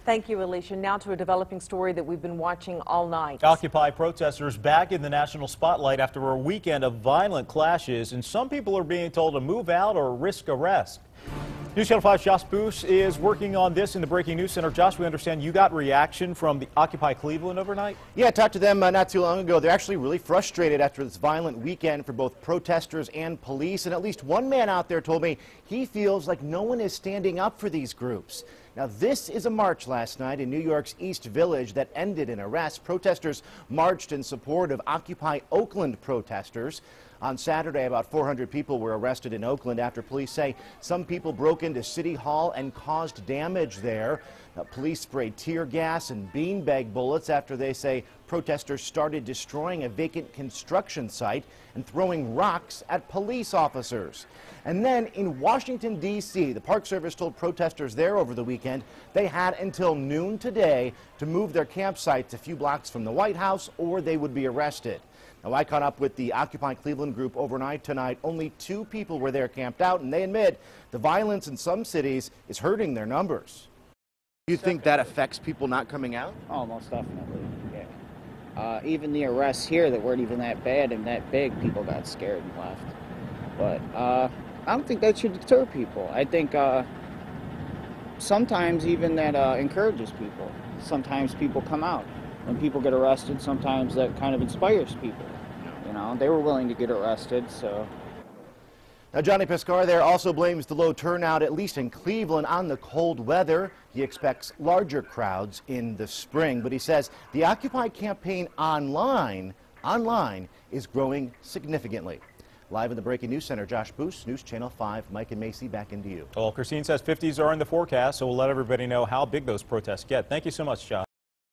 Thank you, Alicia. Now to a developing story that we've been watching all night. Occupy protesters back in the national spotlight after a weekend of violent clashes, and some people are being told to move out or risk arrest. News Channel 5's Josh Boos is working on this in the Breaking News Center. Josh, we understand you got reaction from the Occupy Cleveland overnight? Yeah, I talked to them not too long ago. They're actually really frustrated after this violent weekend for both protesters and police. And at least one man out there told me he feels like no one is standing up for these groups. Now, this is a march last night in New York's East Village that ended in arrest. Protesters marched in support of Occupy Oakland protesters. On Saturday, about 400 people were arrested in Oakland after police say some people broke into City Hall and caused damage there. Police sprayed tear gas and beanbag bullets after they say protesters started destroying a vacant construction site and throwing rocks at police officers. And then in Washington, D.C., the Park Service told protesters there over the weekend they had until noon today to move their campsites a few blocks from the White House or they would be arrested. Now, I caught up with the Occupy Cleveland group overnight tonight. Only 2 people were there camped out, and they admit the violence in some cities is hurting their numbers. Do you think that affects people not coming out? Oh, most definitely, yeah. Even the arrests here that weren't even that bad and that big, people got scared and left. But I don't think that should deter people. I think sometimes even that encourages people. Sometimes people come out. When people get arrested, sometimes that kind of inspires people. You know, they were willing to get arrested, so. Now, Johnny Pescar there also blames the low turnout, at least in Cleveland, on the cold weather. He expects larger crowds in the spring, but he says the Occupy campaign online is growing significantly. Live in the Breaking News Center, Josh Boos, News Channel 5. Mike and Macy, back into you. Well, Christine says 50s are in the forecast, so we'll let everybody know how big those protests get. Thank you so much, Josh.